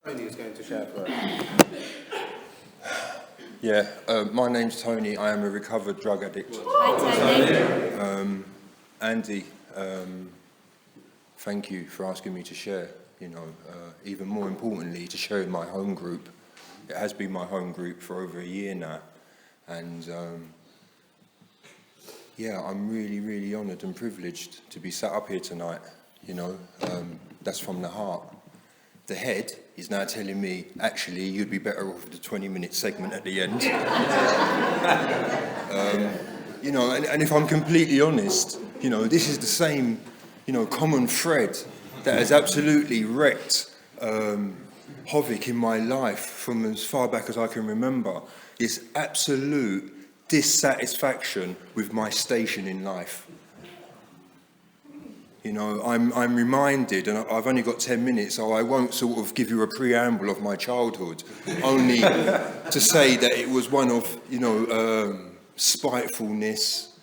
Tony is going to share for us. Yeah, my name's Tony. I am a recovered drug addict. Hi, Tony. Andy, thank you for asking me to share. Even more importantly, to share in my home group. It has been my home group for over a year now, and I'm really, really honoured and privileged to be sat up here tonight. That's from the heart. The head is now telling me, actually, you'd be better off with the 20-minute segment at the end. And if I'm completely honest, this is the same, common thread that has absolutely wreaked havoc in my life from as far back as I can remember. It's absolute dissatisfaction with my station in life. I'm reminded, and I've only got 10 minutes, so I won't sort of give you a preamble of my childhood, only to say that it was one of, spitefulness,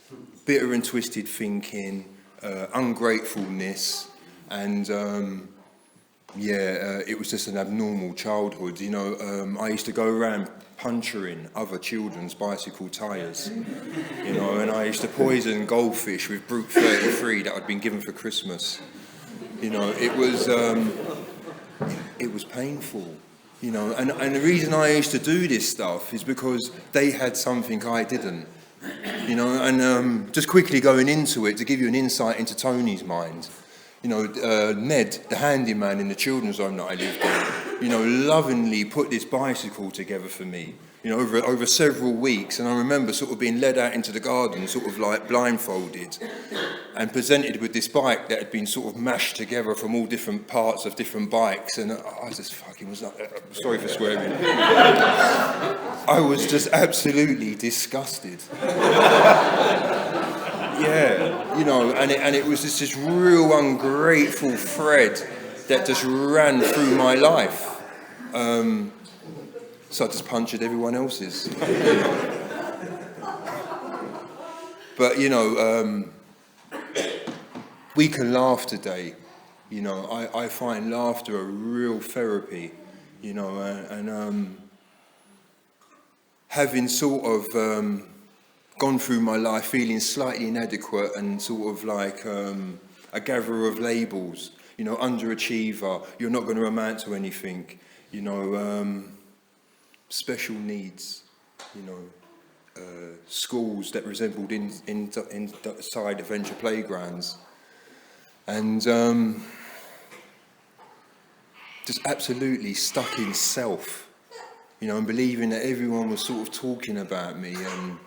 bitter and twisted thinking, ungratefulness, and it was just an abnormal childhood. I used to go around puncturing other children's bicycle tyres, and I used to poison goldfish with Brute 33 that I'd been given for Christmas. It was painful, and the reason I used to do this stuff is because they had something I didn't, and just quickly going into it to give you an insight into Tony's mind. Ned, the handyman in the children's home that I lived in, lovingly put this bicycle together for me, over several weeks. And I remember sort of being led out into the garden, sort of like blindfolded, and presented with this bike that had been sort of mashed together from all different parts of different bikes. And I just fucking was like, sorry for swearing. I was just absolutely disgusted. Yeah, and it was just this real ungrateful thread that just ran through my life. So I just punctured everyone else's. But, we can laugh today. I find laughter a real therapy, and having sort of gone through my life feeling slightly inadequate and sort of like a gatherer of labels, underachiever, you're not going to amount to anything, special needs, schools that resembled inside adventure playgrounds, and just absolutely stuck in self, and believing that everyone was sort of talking about me, and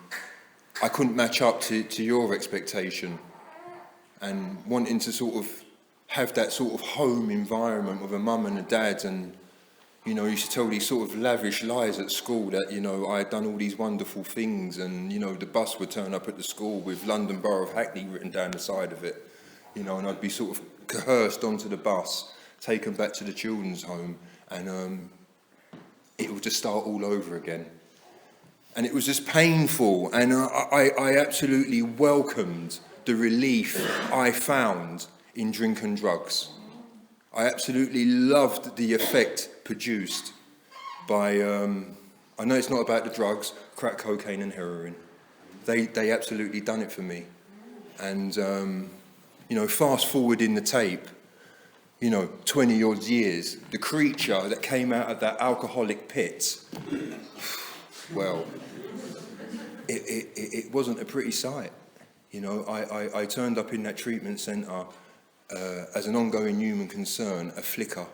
I couldn't match up to your expectation, and wanting to sort of have that sort of home environment with a mum and a dad, and used to tell these sort of lavish lies at school that I had done all these wonderful things, and the bus would turn up at the school with London Borough of Hackney written down the side of it, and I'd be sort of coerced onto the bus, taken back to the children's home, and it would just start all over again. And it was just painful, and I absolutely welcomed the relief I found in drink and drugs. I absolutely loved the effect produced by, I know it's not about the drugs, crack cocaine and heroin. They absolutely done it for me. And, fast forward in the tape, 20 odd years, the creature that came out of that alcoholic pit, well, it wasn't a pretty sight. I turned up in that treatment centre as an ongoing human concern, a flicker.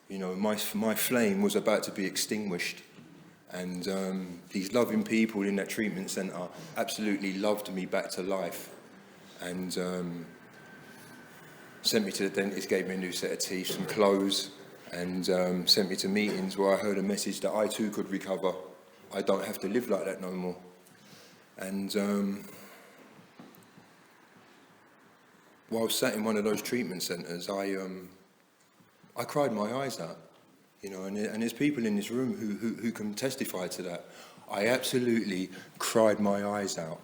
My flame was about to be extinguished. And these loving people in that treatment centre absolutely loved me back to life. And sent me to the dentist, gave me a new set of teeth, some clothes, and sent me to meetings where I heard a message that I too could recover. I don't have to live like that no more. And while I was sat in one of those treatment centres, I cried my eyes out, and there's people in this room who can testify to that. I absolutely cried my eyes out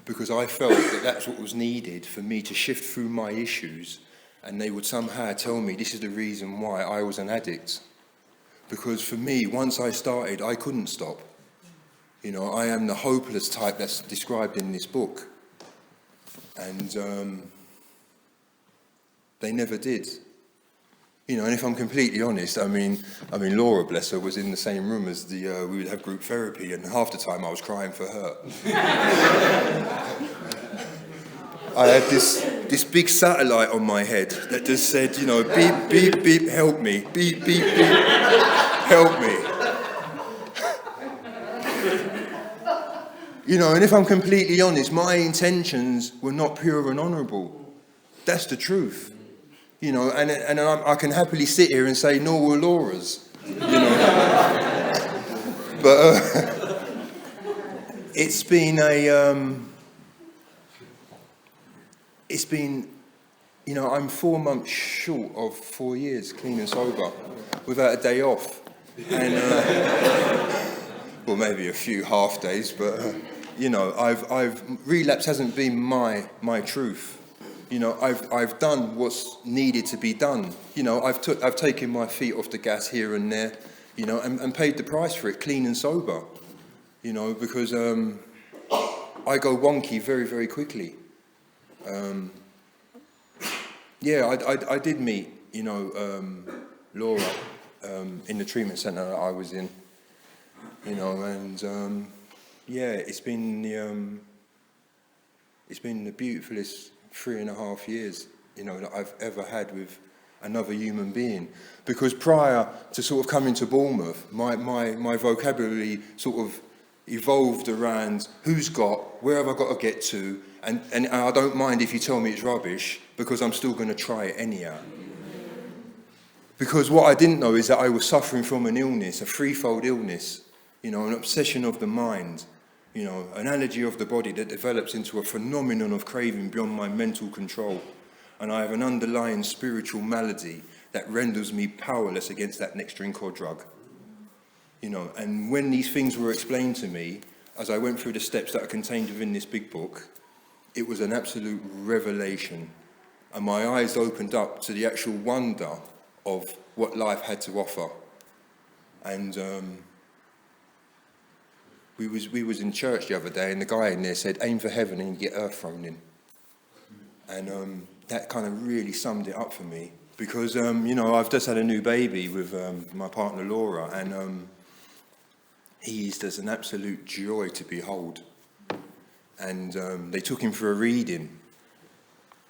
because I felt that that's what was needed for me to shift through my issues, and they would somehow tell me this is the reason why I was an addict. Because for me, once I started, I couldn't stop. You know, I am the hopeless type that's described in this book. And they never did. You know, and if I'm completely honest, I mean, Laura, bless her, was in the same room as we would have group therapy, and half the time I was crying for her. I had this big satellite on my head that just said, you know, beep, beep, beep, help me, beep, beep, beep, help me. You know, and if I'm completely honest, my intentions were not pure and honourable. That's the truth. You know, and I can happily sit here and say, nor were Laura's, you know. But it's been, you know, I'm 4 months short of 4 years clean and sober, without a day off. And, well, maybe a few half days, but, you know, relapse hasn't been my truth. You know, I've done what's needed to be done. You know, I've taken my feet off the gas here and there, you know, and paid the price for it, clean and sober. You know, because I go wonky very, very quickly. Yeah, I did meet, you know, Laura in the treatment centre that I was in. You know, and yeah, it's been the beautifulest 3.5 years, you know, that I've ever had with another human being. Because prior to sort of coming to Bournemouth, my vocabulary sort of evolved around who's got, where have I got to get to, and I don't mind if you tell me it's rubbish, because I'm still going to try it anyhow. Because what I didn't know is that I was suffering from an illness, a threefold illness, you know, an obsession of the mind, you know, an allergy of the body that develops into a phenomenon of craving beyond my mental control. And I have an underlying spiritual malady that renders me powerless against that next drink or drug. You know, and when these things were explained to me, as I went through the steps that are contained within this big book, it was an absolute revelation. And my eyes opened up to the actual wonder of what life had to offer. And we was in church the other day, and the guy in there said, aim for heaven and you get earth thrown in. And that kind of really summed it up for me. Because, you know, I've just had a new baby with my partner Laura, and he's just an absolute joy to behold. And they took him for a reading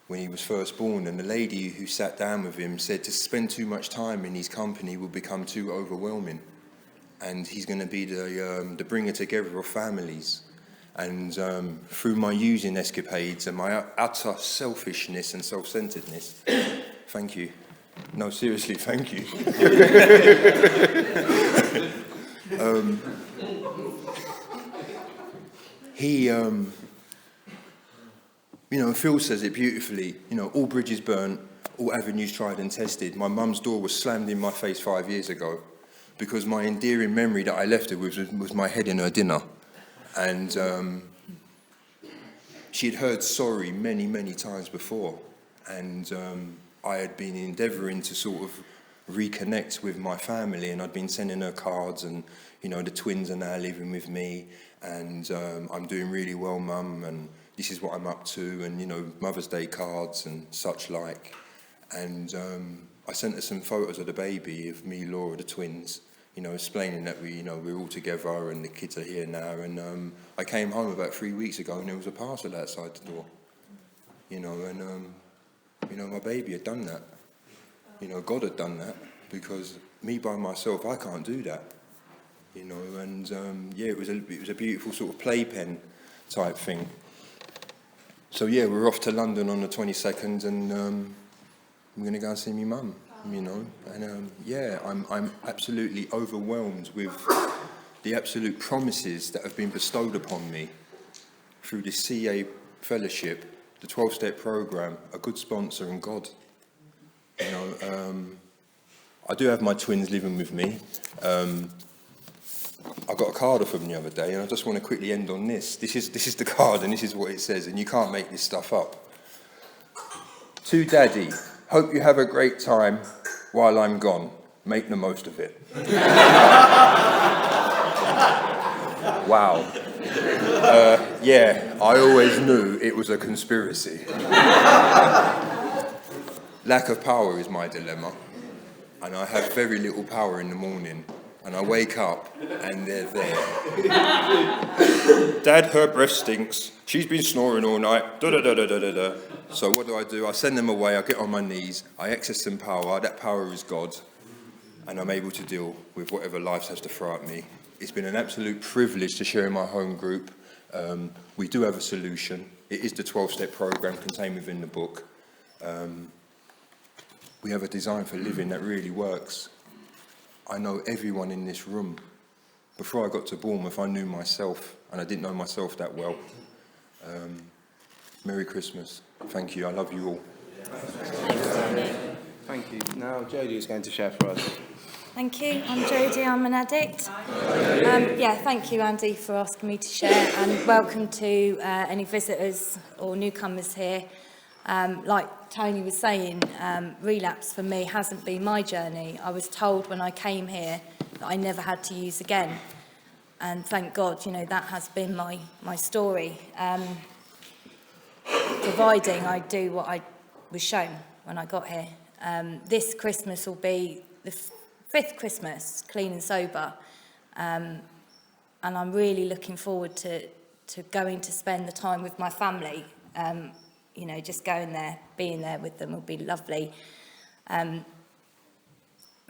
when he was first born, and the lady who sat down with him said to spend too much time in his company will become too overwhelming. And he's going to be the bringer together of families. And through my using escapades and my utter selfishness and self-centeredness, thank you. No, seriously, thank you. You know, Phil says it beautifully, you know, all bridges burnt, all avenues tried and tested. My mum's door was slammed in my face 5 years ago because my endearing memory that I left her with was my head in her dinner. And she'd heard sorry many, many times before. And I had been endeavouring to sort of reconnect with my family, and I'd been sending her cards, and, you know, the twins are now living with me, and I'm doing really well, Mum, and this is what I'm up to, and, you know, Mother's Day cards and such like. And I sent her some photos of the baby, of me, Laura, the twins, you know, explaining that we're all together and the kids are here now. And I came home about 3 weeks ago and there was a parcel outside the door, you know, and, you know, my baby had done that. You know, God had done that, because me by myself, I can't do that, you know. And yeah, it was a beautiful sort of playpen type thing. So yeah, we're off to London on the 22nd, and I'm going to go and see my mum, you know. And yeah, I'm absolutely overwhelmed with the absolute promises that have been bestowed upon me through the CA fellowship, the 12-step program, a good sponsor, and God. You know, I do have my twins living with me. I got a card off them the other day, and I just want to quickly end on this. This is the card, and this is what it says, and you can't make this stuff up. To Daddy, hope you have a great time while I'm gone. make the most of it. Wow. Yeah, I always knew it was a conspiracy. Lack of power is my dilemma, and I have very little power in the morning, and I wake up and they're there. Dad, her breath stinks. She's been snoring all night. Da da da da da da da. So what do? I send them away. I get on my knees. I access some power. That power is God, and I'm able to deal with whatever life has to throw at me. It's been an absolute privilege to share in my home group. We do have a solution. It is the 12-step program contained within the book. We have a design for living that really works. I know everyone in this room. Before I got to Bournemouth, I knew myself, and I didn't know myself that well. Merry Christmas. Thank you. I love you all. Thank you. Now Jodie is going to share for us. Thank you. I'm Jodie. I'm an addict. Thank you, Andy, for asking me to share, and welcome to any visitors or newcomers here. Like Tony was saying, relapse for me hasn't been my journey. I was told when I came here that I never had to use again, and thank God, that has been my story. Providing I do what I was shown when I got here. This Christmas will be the fifth Christmas, clean and sober, and I'm really looking forward to going to spend the time with my family. Just going there, being there with them will be lovely.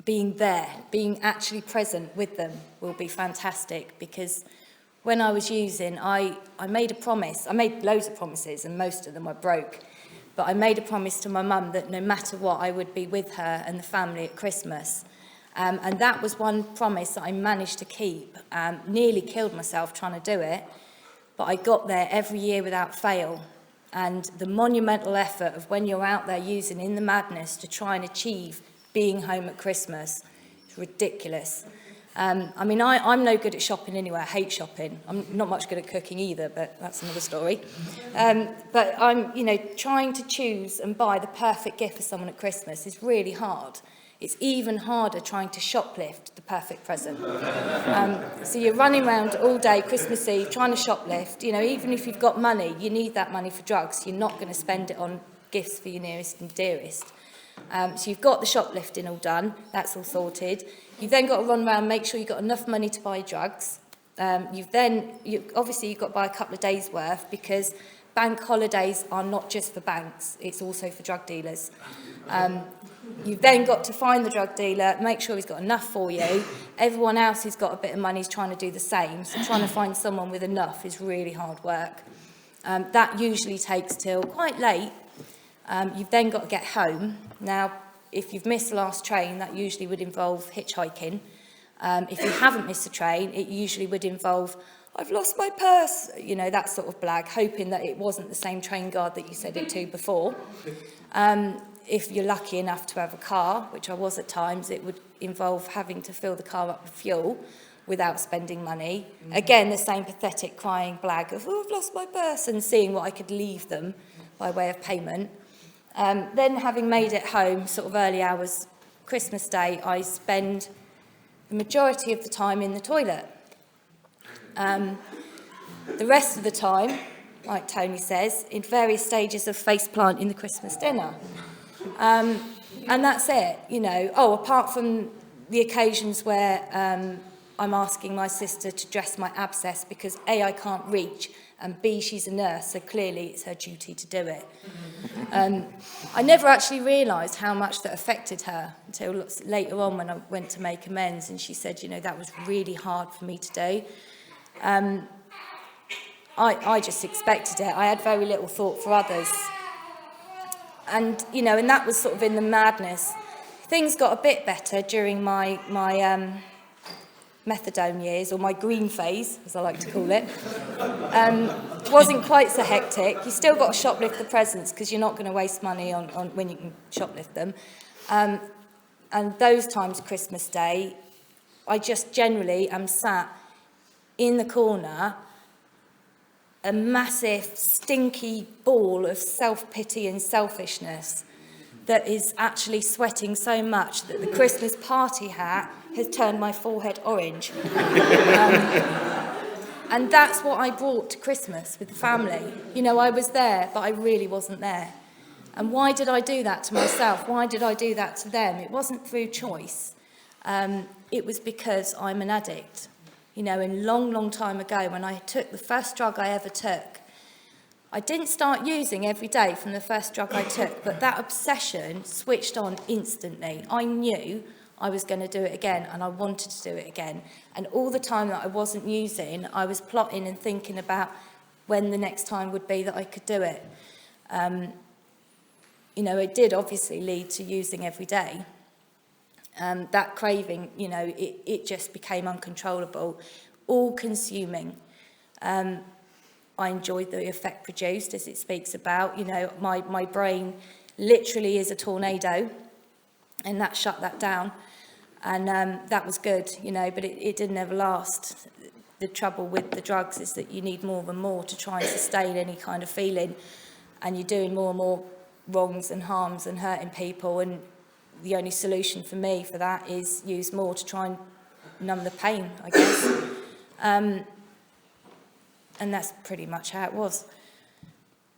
Being there, being actually present with them will be fantastic, because when I was using, I made a promise. I made loads of promises, and most of them I broke. But I made a promise to my mum that no matter what, I would be with her and the family at Christmas. And that was one promise that I managed to keep. Nearly killed myself trying to do it, but I got there every year without fail. And the monumental effort of when you're out there using in the madness to try and achieve being home at Christmas is ridiculous. I'm no good at shopping anyway. I hate shopping. I'm not much good at cooking either, but that's another story. But I'm, trying to choose and buy the perfect gift for someone at Christmas is really hard. It's even harder trying to shoplift the perfect present. So you're running around all day, Christmas Eve, trying to shoplift. Even if you've got money, you need that money for drugs. You're not going to spend it on gifts for your nearest and dearest. So you've got the shoplifting all done. That's all sorted. You've then got to run around and make sure you've got enough money to buy drugs. You've got to buy a couple of days' worth, because bank holidays are not just for banks. It's also for drug dealers. You've then got to find the drug dealer, make sure he's got enough for you. Everyone else who's got a bit of money is trying to do the same. So trying to find someone with enough is really hard work. That usually takes till quite late. You've then got to get home. Now, if you've missed the last train, that usually would involve hitchhiking. If you haven't missed a train, it usually would involve, I've lost my purse, that sort of blag, hoping that it wasn't the same train guard that you said it to before. If you're lucky enough to have a car, which I was at times, it would involve having to fill the car up with fuel without spending money. Again, the same pathetic crying blag of, I've lost my purse, and seeing what I could leave them by way of payment. Then having made it home, sort of early hours, Christmas Day, I spend the majority of the time in the toilet. The rest of the time, like Tony says, in various stages of faceplant in the Christmas dinner. And that's it, apart from the occasions where I'm asking my sister to dress my abscess because A, I can't reach, and B, she's a nurse, so clearly it's her duty to do it. I never actually realised how much that affected her until later on when I went to make amends, and she said, that was really hard for me to do. I just expected it. I had very little thought for others. And, and that was sort of in the madness. Things got a bit better during my methadone years, or my green phase, as I like to call it. Wasn't quite so hectic. You still got to shoplift the presents, because you're not going to waste money on when you can shoplift them. And those times, Christmas Day, I just generally am sat in the corner, a massive, stinky ball of self-pity and selfishness. that is actually sweating so much that the Christmas party hat has turned my forehead orange. And that's what I brought to Christmas with the family. You know, I was there, but I really wasn't there. And why did I do that to myself? Why did I do that to them? It wasn't through choice. It was because I'm an addict. You know, a long, long time ago, when I took the first drug I ever took, I didn't start using every day from the first drug I took, but that obsession switched on instantly. I knew I was going to do it again, and I wanted to do it again. And all the time that I wasn't using, I was plotting and thinking about when the next time would be that I could do it. You know, it did obviously lead to using every day. That craving, you know, it just became uncontrollable, all-consuming. I enjoyed the effect produced, as it speaks about. You know, my brain literally is a tornado, and that shut that down. And that was good, you know, but it didn't ever last. The trouble with the drugs is that you need more and more to try and sustain any kind of feeling, and you're doing more and more wrongs and harms and hurting people, and the only solution for me for that is use more to try and numb the pain, I guess. And that's pretty much how it was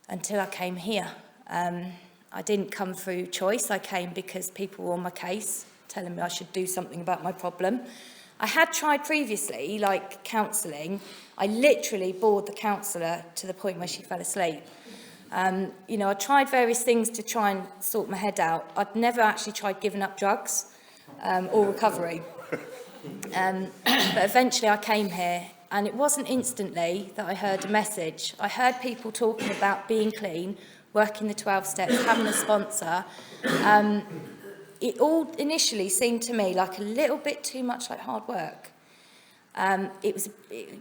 until I came here. I didn't come through choice. I came because people were on my case, telling me I should do something about my problem. I had tried previously, like counselling. I literally bored the counsellor to the point where she fell asleep. You know, I tried various things to try and sort my head out. I'd never actually tried giving up drugs or recovery. But eventually I came here, and it wasn't instantly that I heard a message. I heard people talking about being clean, working the 12 steps, having a sponsor. It all initially seemed to me like a little bit too much like hard work. It was,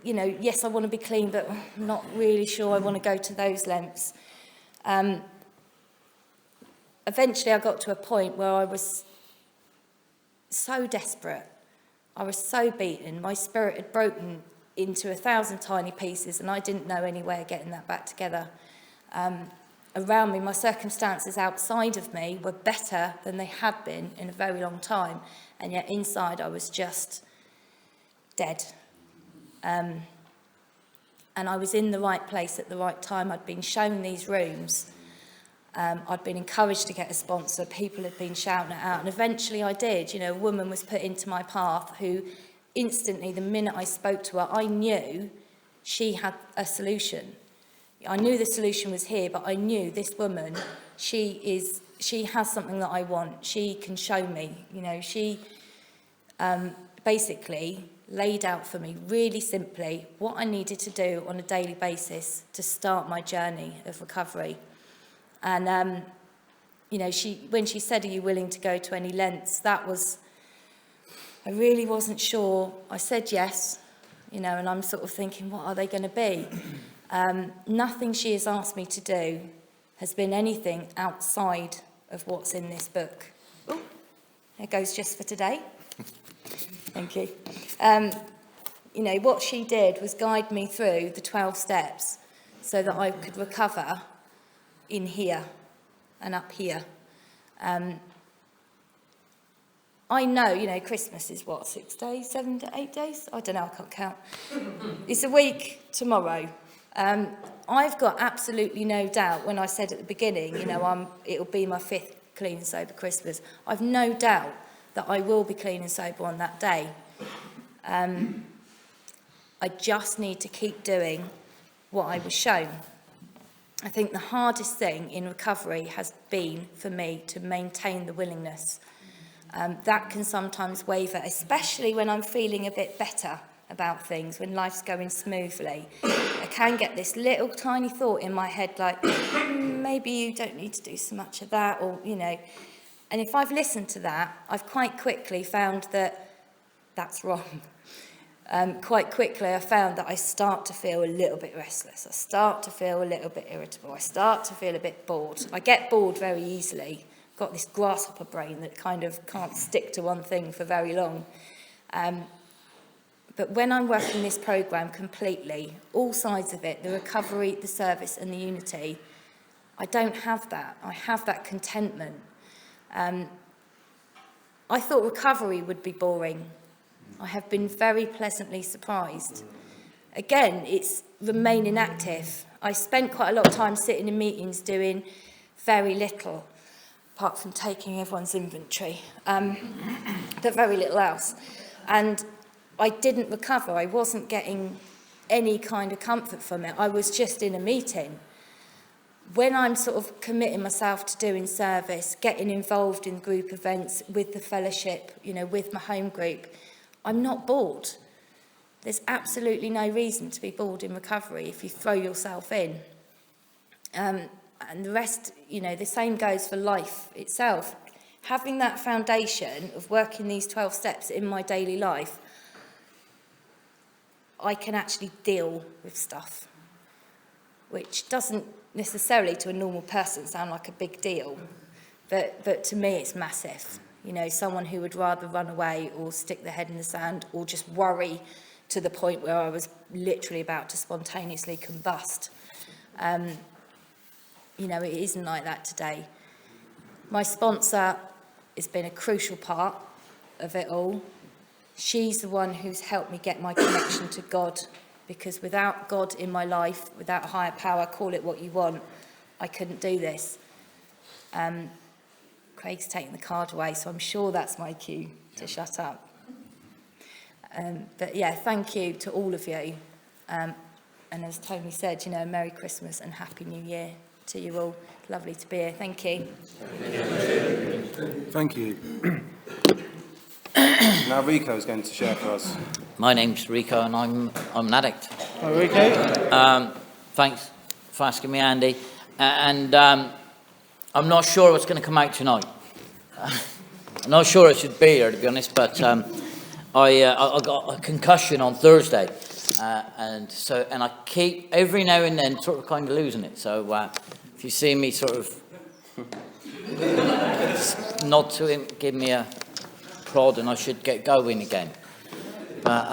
you know, yes, I want to be clean, but I'm not really sure I want to go to those lengths. Eventually I got to a point where I was so desperate. I was so beaten. My spirit had broken into 1,000 tiny pieces, and I didn't know any way of getting that back together. Around me, my circumstances outside of me were better than they had been in a very long time, and yet inside I was just dead. And I was in the right place at the right time. I'd been shown these rooms. I'd been encouraged to get a sponsor. People had been shouting it out, and eventually I did. You know, a woman was put into my path who instantly, the minute I spoke to her, I knew she had a solution. I knew the solution was here, but I knew this woman, she has something that I want. She can show me. You know, she basically laid out for me really simply what I needed to do on a daily basis to start my journey of recovery. And, you know, when she said, "Are you willing to go to any lengths?" that was, I really wasn't sure. I said yes, you know, and I'm sort of thinking, what are they going to be? Nothing she has asked me to do has been anything outside of what's in this book. Oh, there goes just for today. Thank you. You know, what she did was guide me through the 12 steps so that I could recover in here and up here. I know, you know, Christmas is what, 6 days, 7 to 8 days? I don't know, I can't count. It's a week tomorrow. I've got absolutely no doubt when I said at the beginning, you know, it'll be my 5th clean and sober Christmas. I've no doubt that I will be clean and sober on that day. I just need to keep doing what I was shown. I think the hardest thing in recovery has been for me to maintain the willingness. That can sometimes waver, especially when I'm feeling a bit better about things, when life's going smoothly. I can get this little tiny thought in my head like, maybe you don't need to do so much of that, or, you know. And if I've listened to that, I've quite quickly found that that's wrong. Quite quickly I found that I start to feel a little bit restless. I start to feel a little bit irritable. I start to feel a bit bored. I get bored very easily. I've got this grasshopper brain that kind of can't stick to one thing for very long. But when I'm working this programme completely, all sides of it, the recovery, the service and the unity, I don't have that. I have that contentment. I thought recovery would be boring. I have been very pleasantly surprised. Again, it's remaining active. I spent quite a lot of time sitting in meetings doing very little, apart from taking everyone's inventory, but very little else. And I didn't recover. I wasn't getting any kind of comfort from it. I was just in a meeting. When I'm sort of committing myself to doing service, getting involved in group events with the fellowship, with my home group, I'm not bored. There's absolutely no reason to be bored in recovery if you throw yourself in. And the rest, the same goes for life itself. Having that foundation of working these 12 steps in my daily life, I can actually deal with stuff, which doesn't necessarily to a normal person sound like a big deal, but to me it's massive. Someone who would rather run away or stick their head in the sand or just worry to the point where I was literally about to spontaneously combust. It isn't like that today. My sponsor has been a crucial part of it all. She's the one who's helped me get my connection to God, because without God in my life, without a higher power, call it what you want, I couldn't do this. Craig's taking the card away, so I'm sure that's my cue to shut up. But yeah, thank you to all of you. And as Tony said, Merry Christmas and Happy New Year to you all. Lovely to be here. Thank you. Thank you. Now Rico is going to share for us. My name's Rico and I'm an addict. Hi Rico. Thanks for asking me, Andy. I'm not sure what's going to come out tonight. I'm not sure I should be here, to be honest, but I got a concussion on Thursday, and I keep every now and then sort of kind of losing it. So if you see me sort of nod to him, give me a prod, and I should get going again. But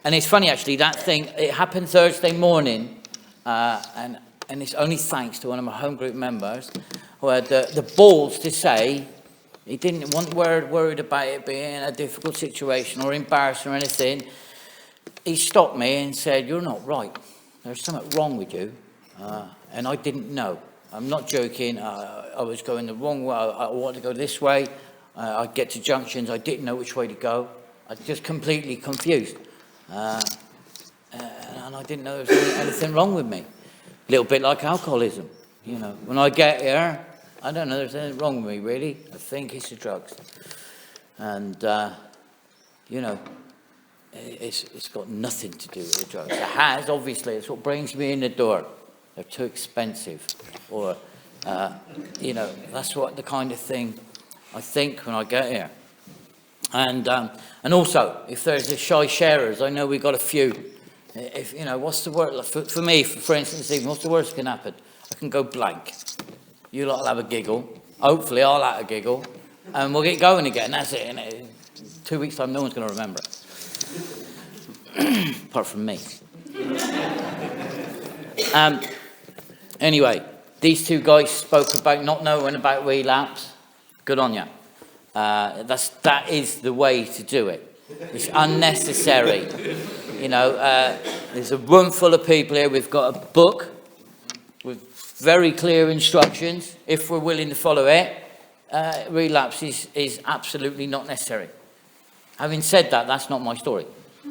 and it's funny actually, that thing, it happened Thursday morning, and it's only thanks to one of my home group members who had the balls to say he wasn't worried about it being a difficult situation or embarrassing or anything. He stopped me and said, "You're not right. There's something wrong with you." And I didn't know. I'm not joking. I was going the wrong way. I wanted to go this way. I'd get to junctions. I didn't know which way to go. I was just completely confused. And I didn't know there was anything wrong with me. A little bit like alcoholism. When I get here, I don't know there's anything wrong with me, really. I think it's the drugs. And, it's got nothing to do with the drugs. It has, obviously. It's what brings me in the door. They're too expensive. Or, that's what the kind of thing I think when I get here. And also, if there's a shy sharers, I know we've got a few. If what's the worst for me? For instance, even what's the worst that can happen? I can go blank. You lot will have a giggle. Hopefully, I'll have a giggle, and we'll get going again. That's it. In 2 weeks' time, no one's going to remember it, apart from me. Anyway, these two guys spoke about not knowing about relapse. Good on you. That is the way to do it. It's unnecessary. There's a room full of people here. We've got a book with very clear instructions. If we're willing to follow it, relapse is absolutely not necessary. Having said that, that's not my story.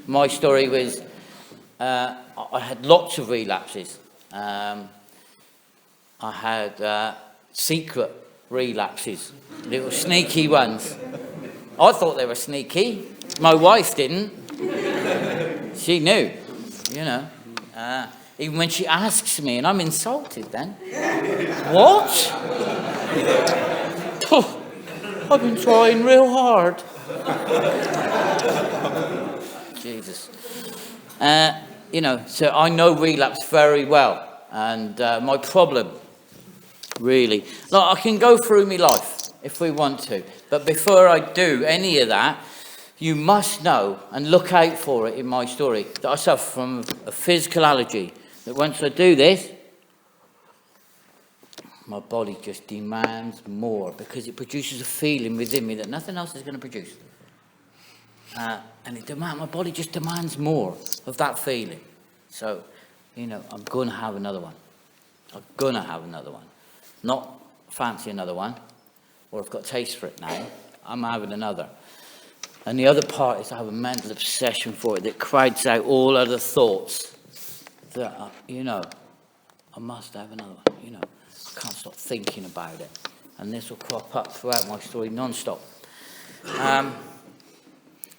My story was I had lots of relapses. I had secret relapses, little sneaky ones. I thought they were sneaky. My wife didn't. She knew, even when she asks me, and I'm insulted then. What? Oh, I've been trying real hard. Jesus. So I know relapse very well. And my problem, really, I can go through my life if we want to. But before I do any of that, you must know and look out for it in my story that I suffer from a physical allergy. That once I do this, my body just demands more because it produces a feeling within me that nothing else is going to produce. And my body just demands more of that feeling. So, I'm going to have another one. I'm going to have another one. Not fancy another one, or I've got taste for it now. I'm having another. And the other part is I have a mental obsession for it that crowds out all other thoughts that, I must have another one, I can't stop thinking about it. And this will crop up throughout my story non-stop. I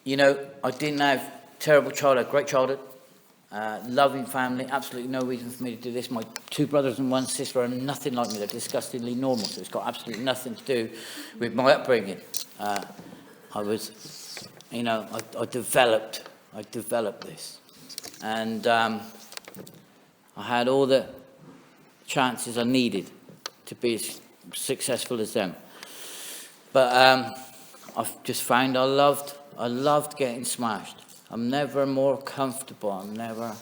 didn't have terrible childhood, great childhood, loving family, absolutely no reason for me to do this. My 2 brothers and 1 sister are nothing like me. They're disgustingly normal, so it's got absolutely nothing to do with my upbringing. I was, I developed this. And I had all the chances I needed to be as successful as them. But I've just found I loved getting smashed. I'm never more comfortable. I'm never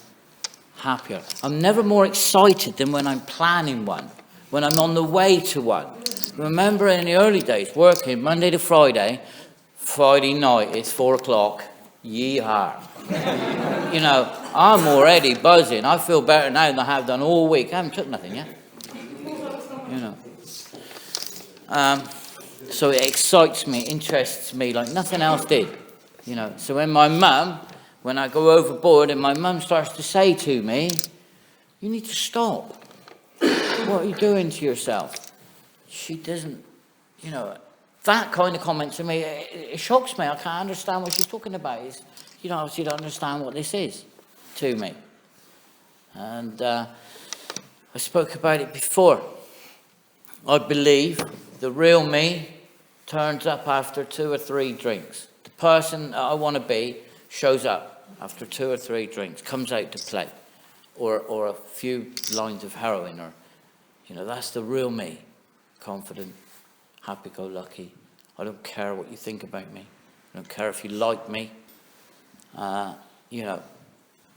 happier. I'm never more excited than when I'm planning one, when I'm on the way to one. Remember in the early days, working Monday to Friday, Friday night, it's 4 o'clock, yee-haw. I'm already buzzing. I feel better now than I have done all week. I haven't took nothing yet. So it excites me, interests me like nothing else did. So when I go overboard and my mum starts to say to me, you need to stop. What are you doing to yourself? She doesn't, that kind of comment to me, it shocks me. I can't understand what she's talking about. Obviously don't understand what this is to me. And I spoke about it before. I believe the real me turns up after 2 or 3 drinks. The person that I want to be shows up after 2 or 3 drinks, comes out to play, or a few lines of heroin, or, that's the real me. Confident, happy-go-lucky. I don't care what you think about me. I don't care if you like me.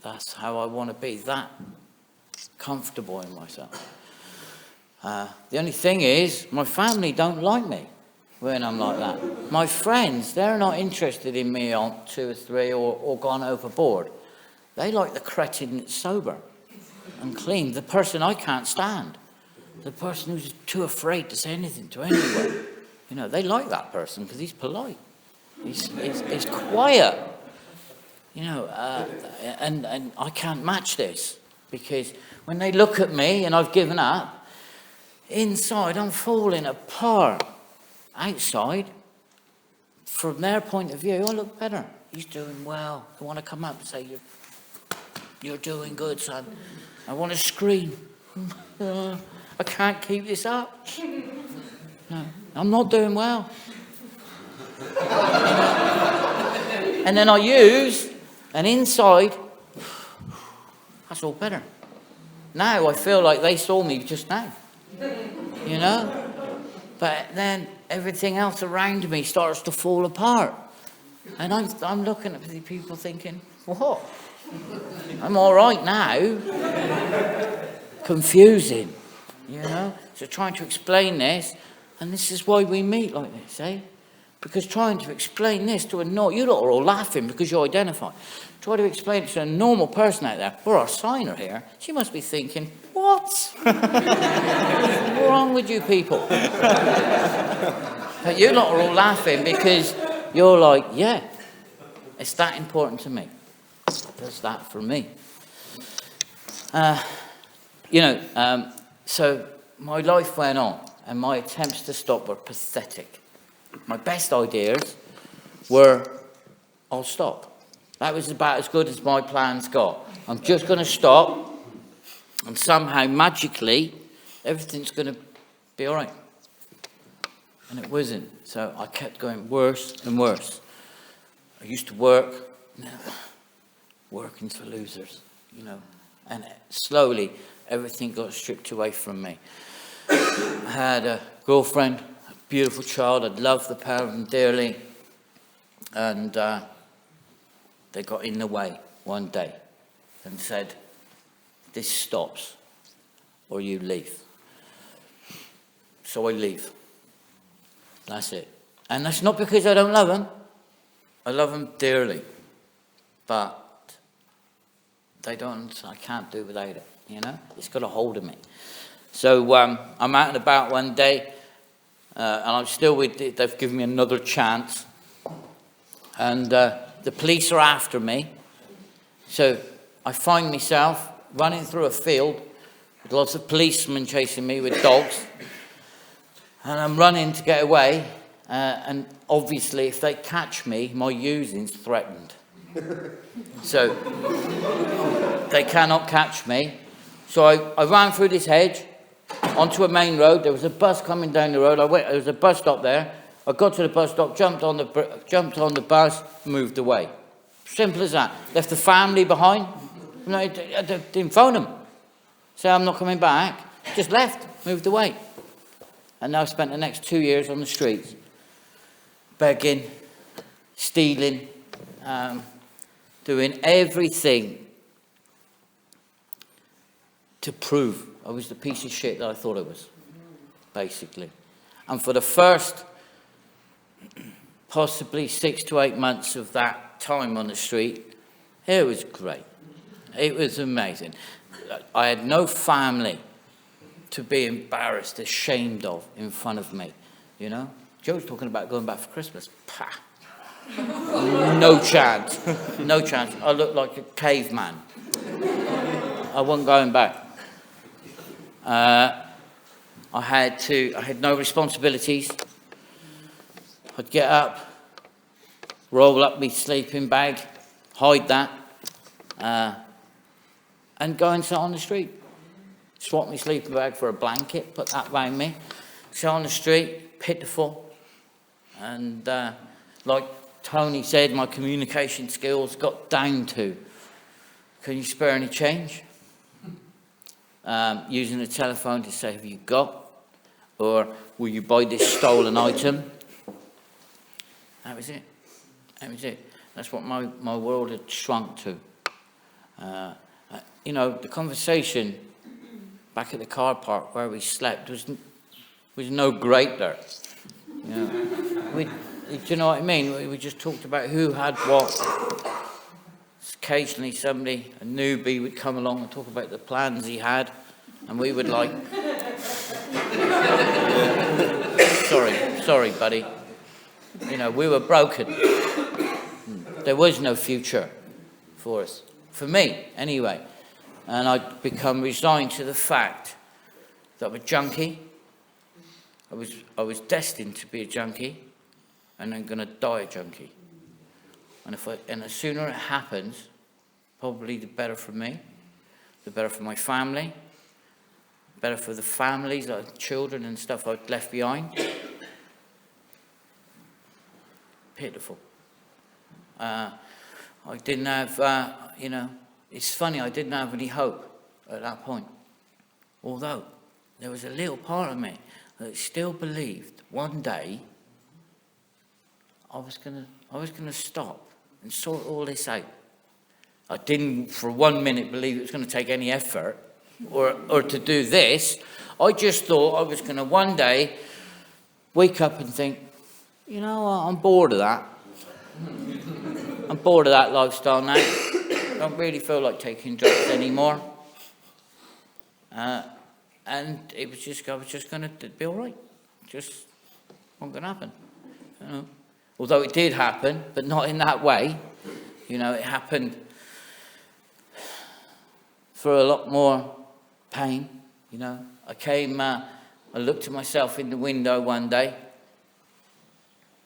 That's how I want to be, that comfortable in myself. The only thing is, my family don't like me when I'm like that. My friends, they're not interested in me on 2 or 3 or gone overboard. They like the cretin that's sober and clean, the person I can't stand, the person who's too afraid to say anything to anyone. They like that person because he's polite. He's quiet. And I can't match this because when they look at me and I've given up, inside I'm falling apart. Outside, from their point of view, I look better. He's doing well. I want to come up and say, you're doing good, son. I want to scream. I can't keep this up. No, I'm not doing well. And then I use, and inside, that's all better. Now I feel like they saw me just now. But then everything else around me starts to fall apart. And I'm looking at the people thinking, what? I'm all right now. Confusing, So trying to explain this, and this is why we meet like this, eh? Because trying to explain this to you lot are all laughing because you identify. Try to explain it to a normal person out there, or our signer here, she must be thinking, what? What's wrong with you people? But you lot are all laughing because you're like, yeah, it's that important to me. Does that for me. So my life went on, and my attempts to stop were pathetic. My best ideas were, I'll stop. That was about as good as my plans got. I'm just going to stop, and somehow, magically, everything's going to be all right. And it wasn't. So I kept going worse and worse. I used to work. Working's for losers, And slowly, everything got stripped away from me. I had a girlfriend, a beautiful child. I'd loved the pair of them dearly. And they got in the way one day and said, this stops or you leave. So I leave. That's it. And that's not because I don't love them. I love them dearly. But I can't do without it, you know? It's got a hold of me. So I'm out and about one day, and I'm still with it. They've given me another chance. And the police are after me. So I find myself running through a field with lots of policemen chasing me with dogs. And I'm running to get away. And obviously, if they catch me, my using's threatened. So they cannot catch me. So I ran through this hedge onto a main road. There was a bus coming down the road. There was a bus stop there. I got to the bus stop, jumped on the bus, moved away. Simple as that. Left the family behind. I didn't phone them. Say I'm not coming back. Just left, moved away. And now I spent the next 2 years on the streets, begging, stealing, doing everything to prove I was the piece of shit that I thought I was, basically. And for the first possibly 6 to 8 months of that time on the street, it was great. It was amazing. I had no family to be embarrassed, ashamed of in front of me, you know? Joe's talking about going back for Christmas. Pah. No chance. No chance. I looked like a caveman. I wasn't going back. I had no responsibilities. I'd get up, roll up my sleeping bag, hide that, and go and sit on the street. Swap my sleeping bag for a blanket, put that around me, sit on the street, pitiful. And like Tony said, my communication skills got down to, can you spare any change? Using the telephone to say, have you got? Or will you buy this stolen item? That was it. That was it. That's what my world had shrunk to. You know, the conversation back at the car park where we slept was no greater. You know, do you know what I mean? We just talked about who had what. Occasionally somebody, a newbie, would come along and talk about the plans he had, and we would like, sorry, buddy. You know, we were broken. There was no future for us. For me, anyway. And I'd become resigned to the fact that I'm a junkie. I was destined to be a junkie, and I'm going to die a junkie. And the sooner it happens, probably the better for me, the better for my family, better for the families, like children and stuff I've left behind. Pitiful. I didn't have, you know, it's funny, I didn't have any hope at that point. Although there was a little part of me that still believed one day I was gonna stop and sort all this out. I didn't for 1 minute believe it was going to take any effort or to do this. I just thought I was going to one day wake up and think, you know what, I'm bored of that. I'm bored of that lifestyle now. I don't really feel like taking drugs anymore. And I was just going to be all right. Just wasn't going to happen. You know? Although it did happen, but not in that way. You know, it happened for a lot more pain, you know. I looked at myself in the window one day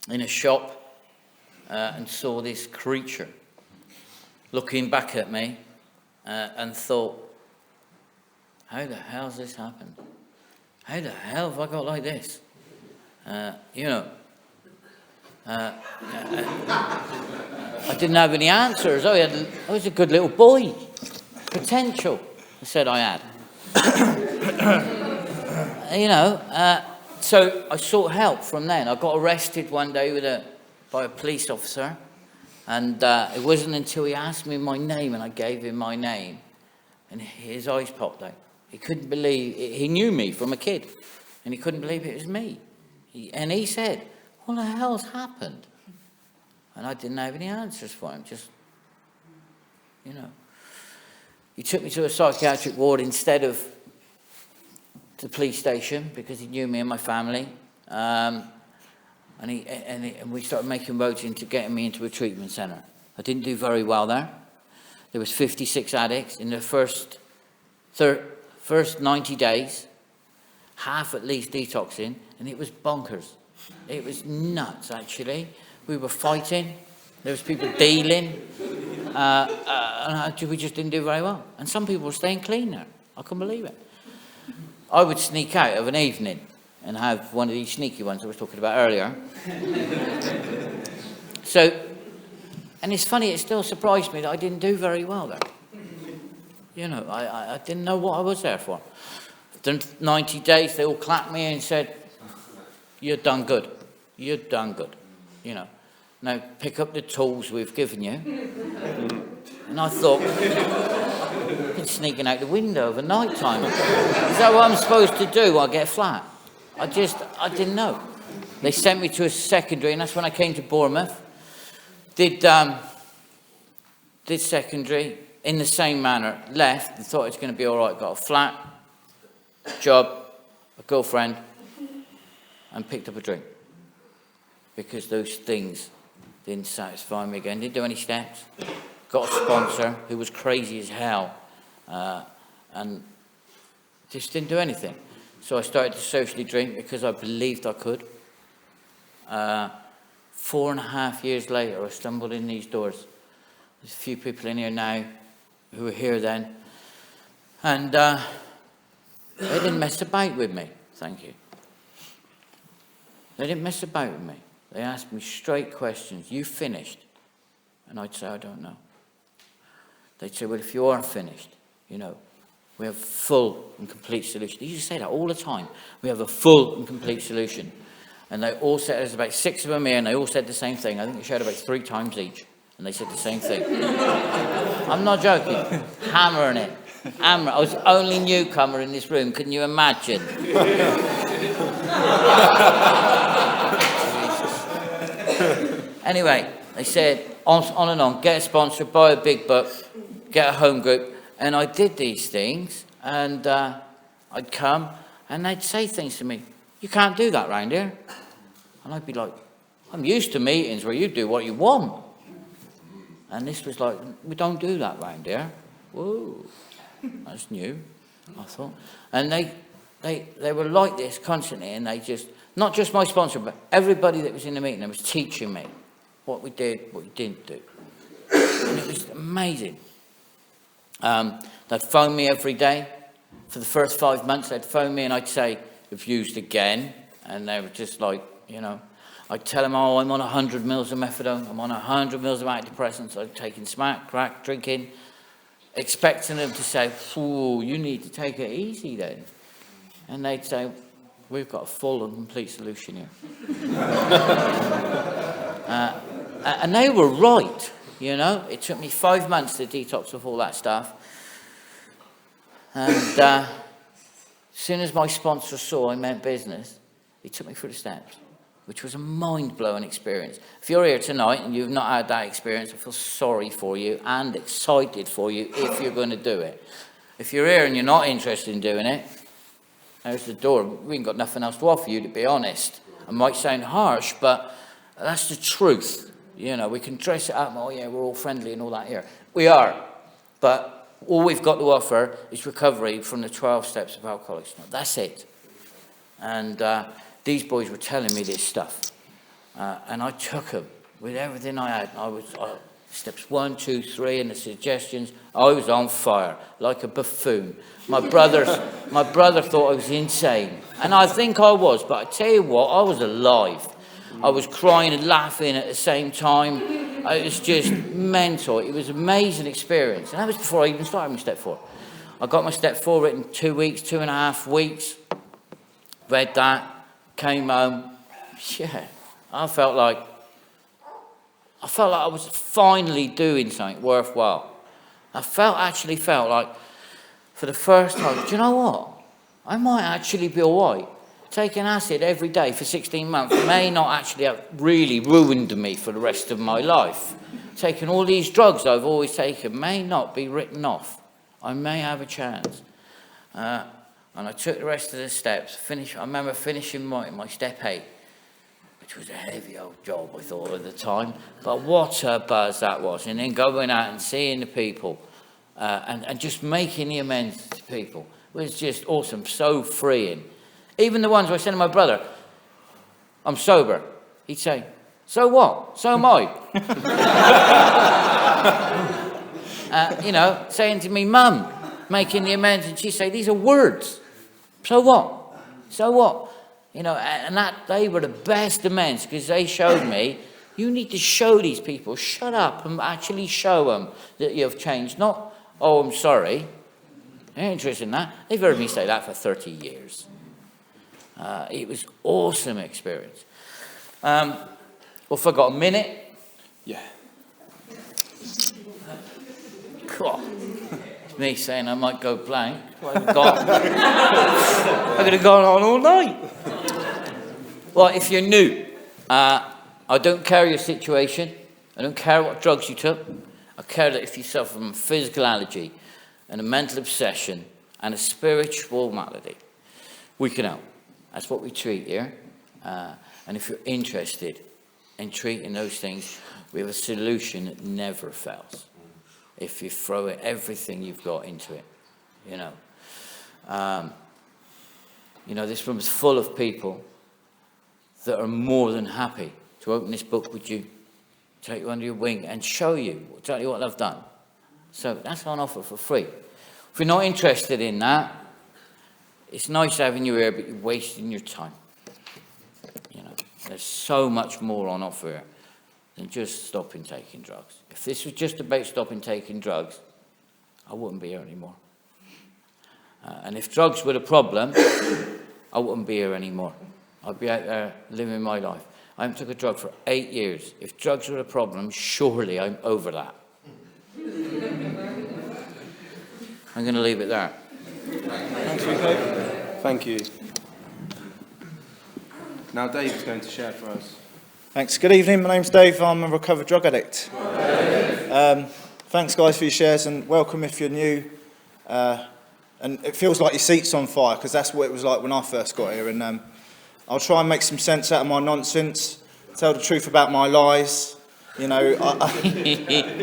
in a shop and saw this creature looking back at me and thought, how the hell has this happened? How the hell have I got like this? You know, I didn't have any answers. I was a good little boy. Potential, I said I had. You know, so I sought help from then. I got arrested one day by a police officer, and it wasn't until he asked me my name and I gave him my name, and his eyes popped out. He couldn't believe, he knew me from a kid. And he couldn't believe it was me. And he said, what the hell's happened? And I didn't have any answers for him, just, you know. He took me to a psychiatric ward instead of the police station because he knew me and my family. And we started making roads into getting me into a treatment centre. I didn't do very well there. There was 56 addicts in the first 90 days, half at least detoxing, and it was bonkers. It was nuts, actually. We were fighting. There was people dealing. And we just didn't do very well. And some people were staying clean there. I couldn't believe it. I would sneak out of an evening and have one of these sneaky ones I was talking about earlier. So, and it's funny, it still surprised me that I didn't do very well there. You know, I didn't know what I was there for. After 90 days, they all clapped me and said, you're done good. You're done good. You know, now pick up the tools we've given you. And I thought, I've been sneaking out the window over night time. Is that what I'm supposed to do when I get flat? I didn't know. They sent me to a secondary, and that's when I came to Bournemouth. Did secondary in the same manner. Left and thought it was going to be all right. Got a flat, job, a girlfriend, and picked up a drink. Because those things didn't satisfy me again. Didn't do any steps. Got a sponsor who was crazy as hell. And just didn't do anything. So I started to socially drink because I believed I could. 4.5 years later, I stumbled in these doors. There's a few people in here now who were here then. And they didn't mess about with me. Thank you. They didn't mess about with me. They asked me straight questions. You finished? And I'd say, I don't know. They'd say, well, if you are finished, you know, we have full and complete solution. They used to say that all the time. We have a full and complete solution. And they all said, there's about 6 of them here, and they all said the same thing. I think they shared about 3 times each. And they said the same thing. I'm not joking. Hammering it. I was the only newcomer in this room. Can you imagine? Anyway, they said, on and on, get a sponsor, buy a big book, get a home group. And I did these things, and I'd come, and they'd say things to me. You can't do that round here. And I'd be like, I'm used to meetings where you do what you want. And this was like, we don't do that round here. Whoa, that's new, I thought. And they were like this constantly, and they just, not just my sponsor, but everybody that was in the meeting, they was teaching me what we did, what we didn't do. And it was amazing. They'd phone me every day. For the first 5 months, they'd phone me and I'd say, "I've used again." And they were just like, you know, I'd tell them, oh, I'm on 100 mils of methadone. I'm on 100 mils of antidepressants. I'm taking smack, crack, drinking, expecting them to say, "Ooh, you need to take it easy then." And they'd say, "We've got a full and complete solution here." And they were right, you know. It took me 5 months to detox off all that stuff. And as soon as my sponsor saw I meant business, he took me through the steps, which was a mind-blowing experience. If you're here tonight and you've not had that experience, I feel sorry for you and excited for you if you're going to do it. If you're here and you're not interested in doing it, there's the door. We ain't got nothing else to offer you, to be honest. It might sound harsh, but that's the truth. You know, we can dress it up, oh yeah, we're all friendly and all that here. We are, but all we've got to offer is recovery from the 12 steps of Alcoholics. That's it. And these boys were telling me this stuff. And I took them with everything I had. Steps 1, 2, 3, and the suggestions. I was on fire, like a buffoon. My brother thought I was insane. And I think I was, but I tell you what, I was alive. I was crying and laughing at the same time. It was just mental. It was an amazing experience. And that was before I even started my step 4. I got my step 4 written 2 weeks, 2.5 weeks. Read that, came home. Yeah, I felt like I was finally doing something worthwhile. I actually felt like, for the first time, do you know what? I might actually be all right. taking acid every day for 16 months may not actually have really ruined me for the rest of my life. Taking all these drugs I've always taken may not be written off. I may have a chance. And I took the rest of the steps. I remember finishing my step 8, which was a heavy old job, I thought, at the time. But what a buzz that was. And then going out and seeing the people and just making the amends to people was just awesome, so freeing. Even the ones where I said to my brother, I'm sober, he'd say, so what? So am I. Saying to me, Mum, making the amends, and she'd say, these are words. So what? So what? And that they were the best amends, because they showed me, you need to show these people, shut up and actually show them that you've changed. Not, oh, I'm sorry. They're interested in that. They've heard me say that for 30 years. It was awesome experience. Well, if I got a minute? Yeah. Cool. It's me saying I might go blank. I could have gone on all night. Well, if you're new, I don't care your situation. I don't care what drugs you took. I care that if you suffer from a physical allergy and a mental obsession and a spiritual malady, we can help. That's what we treat here. And if you're interested in treating those things, we have a solution that never fails. If you throw everything you've got into it, this room is full of people that are more than happy to open this book with you, take you under your wing and show you exactly what I've done. So that's on offer for free. If you're not interested in that, it's nice having you here, but you're wasting your time. There's so much more on offer here than just stopping taking drugs. If this was just about stopping taking drugs, I wouldn't be here anymore. And if drugs were the problem, I wouldn't be here anymore. I'd be out there living my life. I haven't took a drug for 8 years. If drugs were the problem, surely I'm over that. I'm going to leave it there. Thanks, Rico. Thank you. Now Dave's going to share for us. Thanks. Good evening. My name's Dave. I'm a recovered drug addict. Thanks, guys, for your shares, and welcome if you're new. And it feels like your seat's on fire, because that's what it was like when I first got here. And I'll try and make some sense out of my nonsense, tell the truth about my lies. I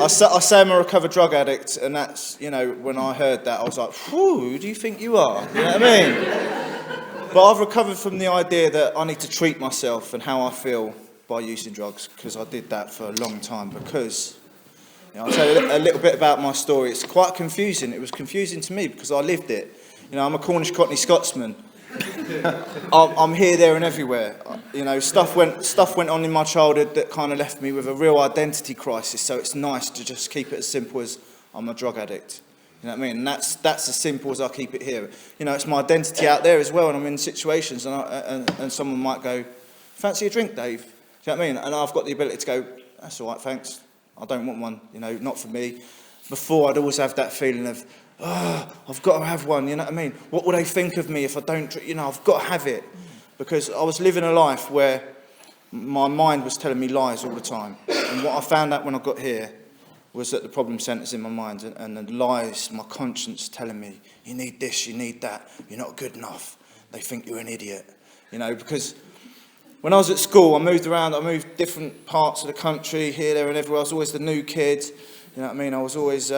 say I'm a recovered drug addict, and that's, when I heard that, I was like, who do you think you are? You know what I mean? But I've recovered from the idea that I need to treat myself and how I feel by using drugs, because I did that for a long time. Because, I'll tell you a little bit about my story. It's quite confusing. It was confusing to me because I lived it. I'm a Cornish Cockney Scotsman. I'm here, there and everywhere. Stuff went on in my childhood that kind of left me with a real identity crisis, so it's nice to just keep it as simple as I'm a drug addict. You know what I mean? And that's as simple as I keep it here. It's my identity out there as well, and I'm in situations and someone might go, fancy a drink, Dave? Do you know what I mean? And I've got the ability to go, that's all right, thanks. I don't want one, not for me. Before, I'd always have that feeling of, I've got to have one, you know what I mean? What will they think of me if I don't drink? I've got to have it. Because I was living a life where my mind was telling me lies all the time. And what I found out when I got here was that the problem centres in my mind, and the lies, my conscience telling me, you need this, you need that, you're not good enough. They think you're an idiot. Because when I was at school, I moved around, I moved different parts of the country, here, there and everywhere. I was always the new kid, you know what I mean? I was always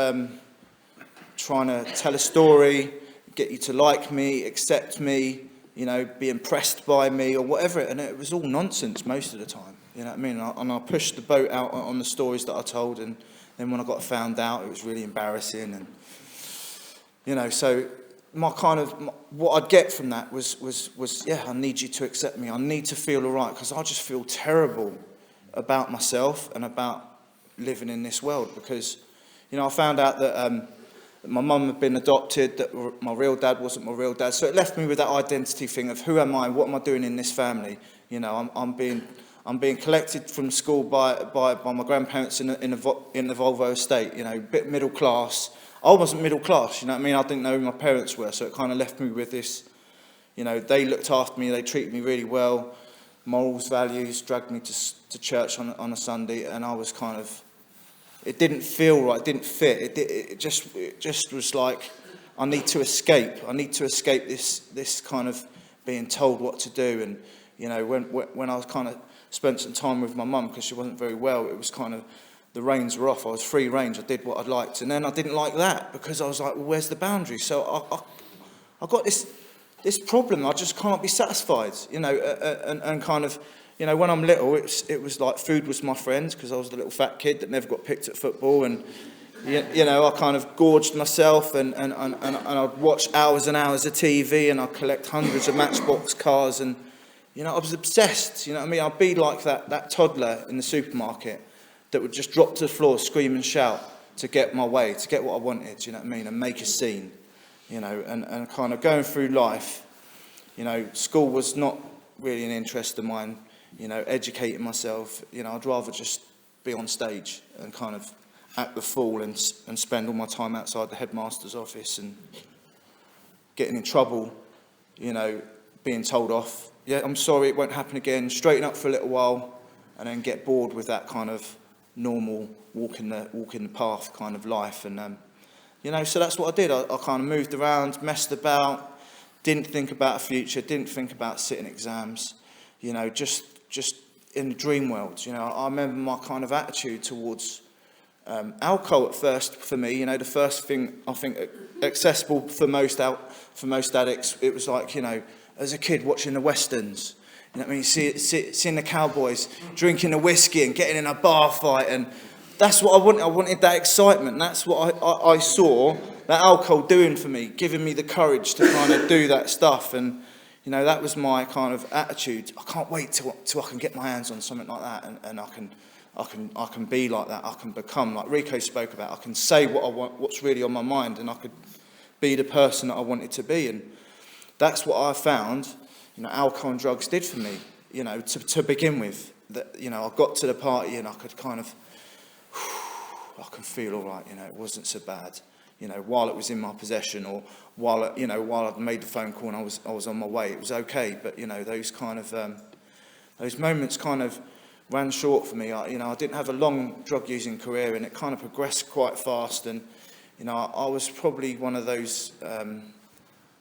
trying to tell a story, get you to like me, accept me, be impressed by me or whatever. And it was all nonsense most of the time, you know what I mean? And I pushed the boat out on the stories that I told, and then when I got found out, it was really embarrassing. And, so what I'd get from that was, yeah, I need you to accept me. I need to feel all right, because I just feel terrible about myself and about living in this world. Because, I found out that my mum had been adopted, that my real dad wasn't my real dad. So it left me with that identity thing of who am I, what am I doing in this family? I'm being collected from school by my grandparents in the Volvo estate, a bit middle class. I wasn't middle class, you know what I mean? I didn't know who my parents were, so it kind of left me with this, You know, they looked after me, they treated me really well, morals, values, dragged me to church on a Sunday, and I was kind of, it didn't feel right, it didn't fit, it just was like, I need to escape this kind of being told what to do. And, you know, when I was kind of spent some time with my mum, because she wasn't very well, it was kind of, the reins were off, I was free range, I did what I'd liked, and then I didn't like that, because I was like, well, where's the boundary? So I got this problem, I just can't be satisfied, you know, and kind of, you know, when I'm little, it was like food was my friend, because I was the little fat kid that never got picked at football, and, you know, I kind of gorged myself, and I'd watch hours and hours of TV, and I'd collect hundreds of Matchbox cars, and, you know, I was obsessed, you know what I mean? I'd be like that toddler in the supermarket that would just drop to the floor, scream and shout to get my way, to get what I wanted, you know what I mean, and make a scene. You know, and kind of going through life, you know, school was not really an interest of mine, you know, educating myself, you know, I'd rather just be on stage and kind of act the fool and spend all my time outside the headmaster's office and getting in trouble, you know, being told off, yeah, I'm sorry, it won't happen again, straighten up for a little while, and then get bored with that kind of normal walking the path kind of life. And you know, so that's what I did. I kind of moved around, messed about, didn't think about a future, didn't think about sitting exams, you know, just in the dream world. You know, I remember my kind of attitude towards alcohol at first for me. You know, the first thing I think accessible for most addicts, it was like, you know, as a kid watching the westerns. You know what I mean? Seeing the cowboys drinking a whiskey and getting in a bar fight, and that's what I wanted. I wanted that excitement. That's what I saw that alcohol doing for me, giving me the courage to kind of do that stuff. And, you know, that was my kind of attitude. I can't wait till I can get my hands on something like that, and I can be like that. I can become, like Rico spoke about, I can say what I want, what's really on my mind, and I could be the person that I wanted to be. And that's what I found, you know, alcohol and drugs did for me, you know, to begin with. That, you know, I got to the party and I could kind of, I can feel all right, you know, it wasn't so bad, you know, while it was in my possession, or while I'd made the phone call and I was on my way, it was okay. But, you know, those kind of, those moments kind of ran short for me. You know, I didn't have a long drug using career, and it kind of progressed quite fast. And, you know, I was probably one of those,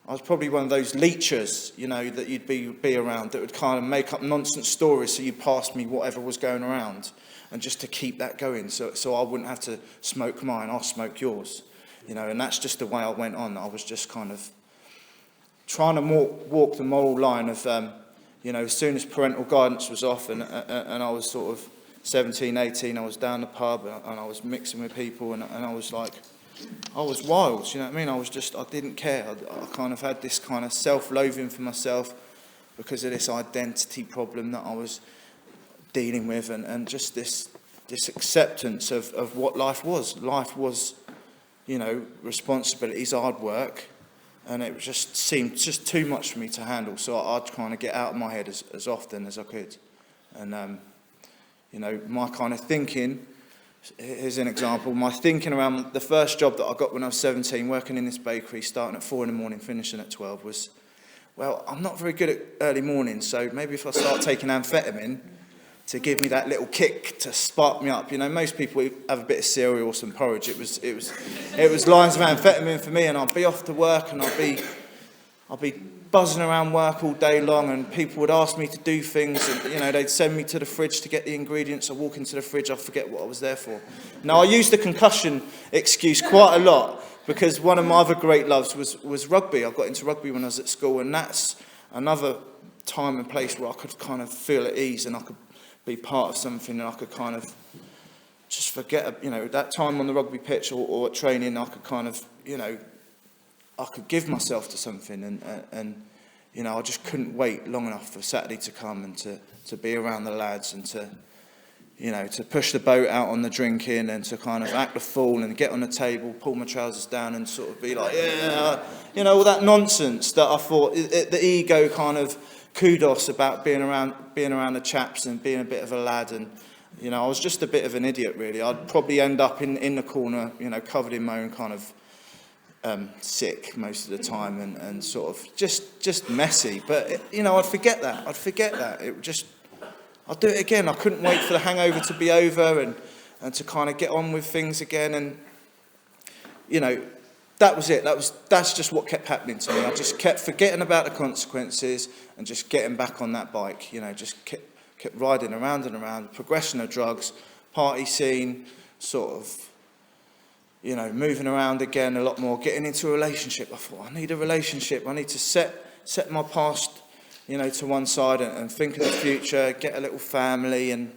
leechers, you know, that you'd be around, that would kind of make up nonsense stories so you passed me whatever was going around, and just to keep that going, so I wouldn't have to smoke mine, I'll smoke yours, you know. And that's just the way I went on. I was just kind of trying to walk the moral line of, you know, as soon as parental guidance was off, and I was sort of 17, 18, I was down the pub, and I was mixing with people, and I was like, I was wild, you know what I mean? I didn't care. I kind of had this kind of self-loathing for myself because of this identity problem that I was dealing with, and just this acceptance of what life was. Life was, you know, responsibilities, hard work, and it just seemed just too much for me to handle. So I'd kind of get out of my head as often as I could. And, you know, my kind of thinking, here's an example, my thinking around the first job that I got when I was 17, working in this bakery, starting at 4 in the morning, finishing at 12, was, well, I'm not very good at early mornings, so maybe if I start taking amphetamine to give me that little kick to spark me up. You know, most people have a bit of cereal or some porridge. It was lines of amphetamine for me, and I'd be off to work, and I'd be buzzing around work all day long, and people would ask me to do things, and, you know, they'd send me to the fridge to get the ingredients. I walk into the fridge, I forget what I was there for. Now, I used the concussion excuse quite a lot, because one of my other great loves was rugby. I got into rugby when I was at school, and that's another time and place where I could kind of feel at ease, and I could be part of something, and I could kind of just forget, you know, that time on the rugby pitch or at training. I could kind of, you know, I could give myself to something, and you know, I just couldn't wait long enough for Saturday to come, and to be around the lads, and to, you know, to push the boat out on the drinking, and to kind of act the fool and get on the table, pull my trousers down, and sort of be like, yeah, you know, all that nonsense that I thought, the ego kind of kudos about being around the chaps and being a bit of a lad. And, you know, I was just a bit of an idiot, really. I'd probably end up in the corner, you know, covered in my own kind of sick most of the time and sort of just messy. But, you know, I'd forget that. It would just, I'd do it again. I couldn't wait for the hangover to be over and to kind of get on with things again. And, you know, that was it. That's just what kept happening to me. I just kept forgetting about the consequences and just getting back on that bike. You know, just kept riding around and around. Progression of drugs, party scene, sort of, you know, moving around again a lot more, getting into a relationship. I thought, I need a relationship. I need to set my past, you know, to one side and think of the future, get a little family. And,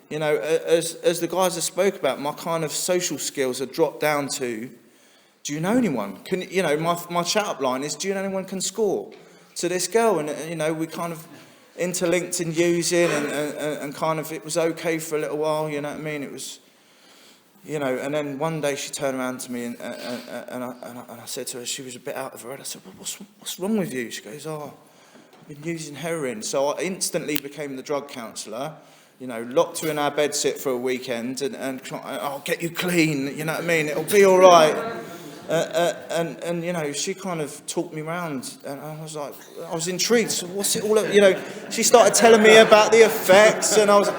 you know, as the guys have spoke about, my kind of social skills have dropped down to, do you know anyone? You know, my chat-up line is, do you know anyone can score to this girl? And, you know, we kind of interlinked in using and kind of, it was okay for a little while, you know what I mean? It was, you know, and then one day she turned around to me and I said to her, she was a bit out of her head. I said, well, what's wrong with you? She goes, oh, I've been using heroin. So I instantly became the drug counsellor, you know, locked her in our bedsit for a weekend and I'll get you clean, you know what I mean? It'll be all right. And you know, she kind of talked me round and I was like, I was intrigued. So what's it all, you know, she started telling me about the effects and I was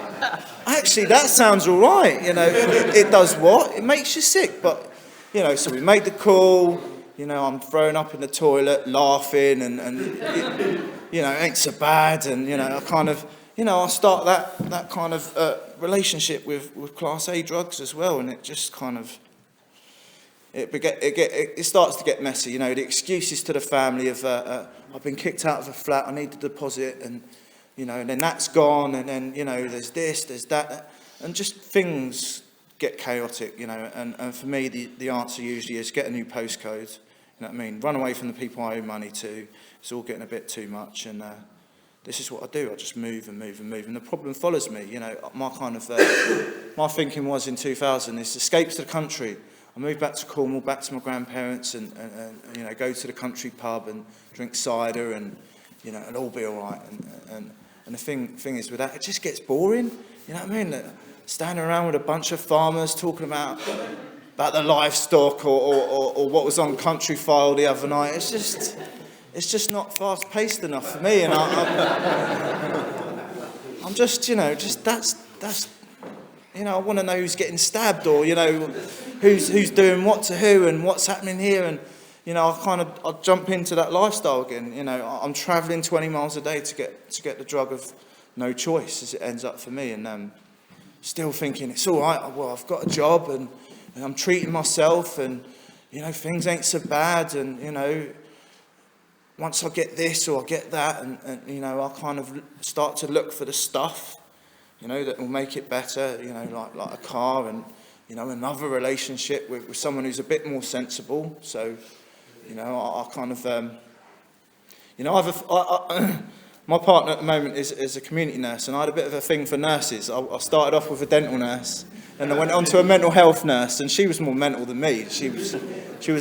actually, that sounds all right, you know, it does what? It makes you sick, but, you know, so we made the call, you know, I'm throwing up in the toilet, laughing and you know, it ain't so bad and, you know, I kind of, you know, I start that kind of relationship with Class A drugs as well and it just kind of, it starts to get messy, you know, the excuses to the family of, I've been kicked out of a flat, I need a deposit, and, you know, and then that's gone, and then, you know, there's this, there's that, and just things get chaotic, you know, and for me, the answer usually is get a new postcode, you know what I mean, run away from the people I owe money to, it's all getting a bit too much, and this is what I do, I just move and move and move, and the problem follows me, you know, my kind of, my thinking was in 2000 is escape to the country. I moved back to Cornwall, back to my grandparents, and you know, go to the country pub and drink cider, and you know, it'll all be all right. And the thing is with that, it just gets boring. You know what I mean? Standing around with a bunch of farmers talking about the livestock or what was on Country File the other night. It's just not fast paced enough for me, and I'm just, you know, just that's. You know, I want to know who's getting stabbed or, you know, who's doing what to who and what's happening here. And, you know, I jump into that lifestyle again. You know, I'm travelling 20 miles a day to get the drug of no choice as it ends up for me. And still thinking, it's all right. Well, I've got a job and I'm treating myself and, you know, things ain't so bad. And, you know, once I get this or I get that and you know, I kind of start to look for the stuff, you know, that will make it better, you know, like a car and, you know, another relationship with someone who's a bit more sensible. So, you know, I kind of, you know, my partner at the moment is a community nurse and I had a bit of a thing for nurses. I started off with a dental nurse and I went on to a mental health nurse and she was more mental than me. She was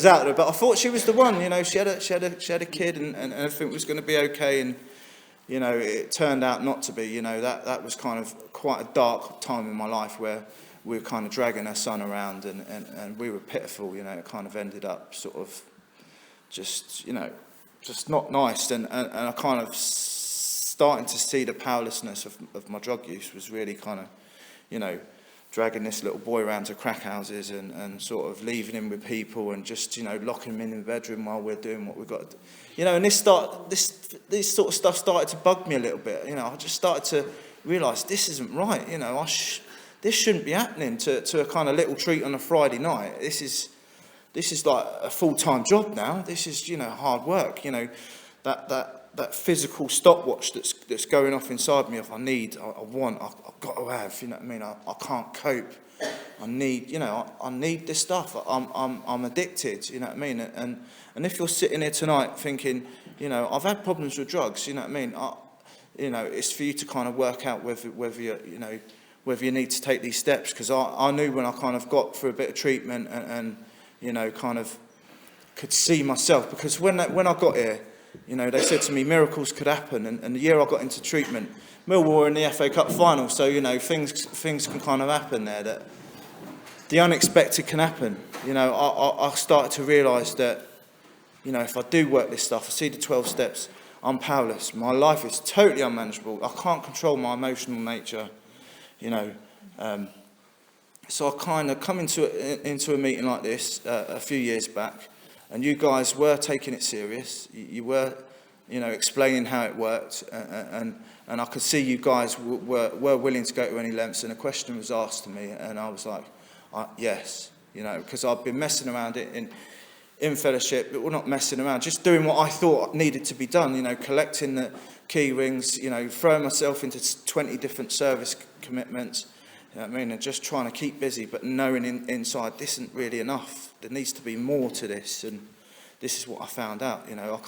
out there, but I thought she was the one, you know, she had a kid and everything was going to be okay and, you know, it turned out not to be. You know, that was kind of quite a dark time in my life where we were kind of dragging our son around and we were pitiful, you know. It kind of ended up sort of just, you know, just not nice. And I kind of starting to see the powerlessness of my drug use was really kind of, you know, dragging this little boy around to crack houses and sort of leaving him with people and just, you know, locking him in the bedroom while we're doing what we've got to do. You know, and this sort of stuff started to bug me a little bit. You know, I just started to realise this isn't right. You know, this shouldn't be happening to a kind of little treat on a Friday night. This is like a full-time job now. This is, you know, hard work. You know, that physical stopwatch that's going off inside me. If I need, I want, I've got to have. You know what I mean? I can't cope. I need, you know, I need this stuff. I'm addicted. You know what I mean? And if you're sitting here tonight thinking, you know, I've had problems with drugs. You know what I mean? You know, it's for you to kind of work out whether you need to take these steps. Because I knew when I kind of got through a bit of treatment and you know, kind of could see myself. Because when I got here, you know, they said to me miracles could happen. And the year I got into treatment, Millwall were in the FA Cup final. So, you know, things can kind of happen there that the unexpected can happen. You know, I started to realise that, you know, if I do work this stuff, I see the 12 steps, I'm powerless. My life is totally unmanageable. I can't control my emotional nature, you know. So I kind of come into a meeting like this a few years back, and you guys were taking it serious. You were, you know, explaining how it worked, and I could see you guys were willing to go to any lengths. And a question was asked to me, and I was like, yes, you know, because I've been messing around it in fellowship, but we're not messing around, just doing what I thought needed to be done, you know, collecting the key rings, you know, throwing myself into 20 different service commitments, you know what I mean, and just trying to keep busy, but knowing inside this isn't really enough. There needs to be more to this, and this is what I found out, you know.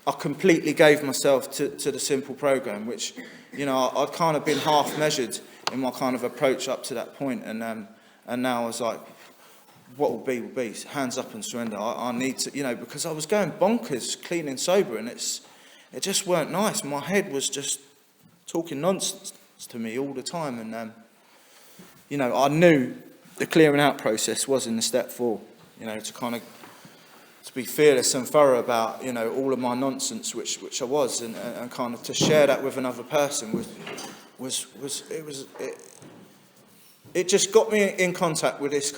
I completely gave myself to the simple program, which, you know, I'd kind of been half measured in my kind of approach up to that point, and now I was like, what will be, hands up and surrender. I need to, you know, because I was going bonkers, clean and sober, and it just weren't nice. My head was just talking nonsense to me all the time, and, you know, I knew the clearing out process was in the step 4, you know, to be fearless and thorough about, you know, all of my nonsense, which I was, and kind of to share that with another person it just got me in contact with this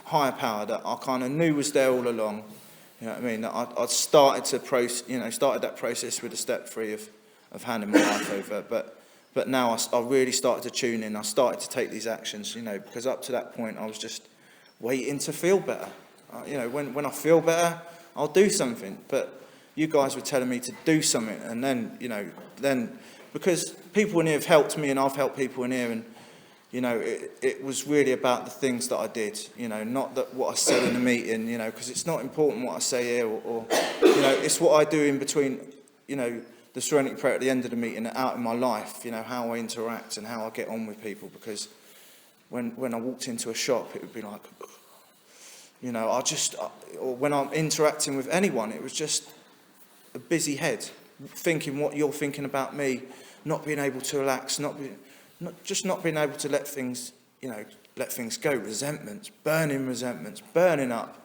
higher power that I kind of knew was there all along. You know what I mean? That I'd started that process with the step 3 of handing my life over, but now I really started to tune in. I started to take these actions, you know, because up to that point I was just waiting to feel better. You know, when I feel better, I'll do something. But you guys were telling me to do something, and then, you know, because people in here have helped me, and I've helped people in here, and, you know, it was really about the things that I did, you know, not that what I said in the meeting, you know, because it's not important what I say here, or you know, it's what I do in between, you know, the Serenity Prayer at the end of the meeting and out in my life, you know, how I interact and how I get on with people. Because when I walked into a shop, it would be like, you know, or when I'm interacting with anyone, it was just a busy head, thinking what you're thinking about me, not being able to relax, not being able to let things go, resentments burning up,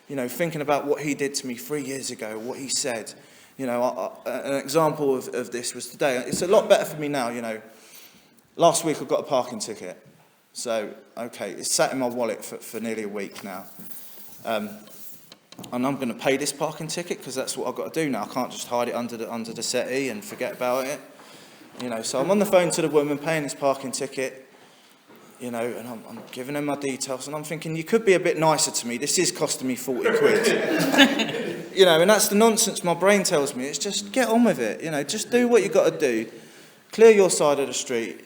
you know, thinking about what he did to me 3 years ago, what he said. You know, an example of this was today. It's a lot better for me now, you know. Last week I got a parking ticket. So, okay, it's sat in my wallet for nearly a week now. And I'm going to pay this parking ticket because that's what I've got to do now. I can't just hide it under the settee and forget about it. You know, so I'm on the phone to the woman paying this parking ticket, you know, and I'm giving her my details, and I'm thinking, you could be a bit nicer to me. This is costing me 40 quid. You know, and that's the nonsense my brain tells me. It's just get on with it, you know, just do what you got to do. Clear your side of the street.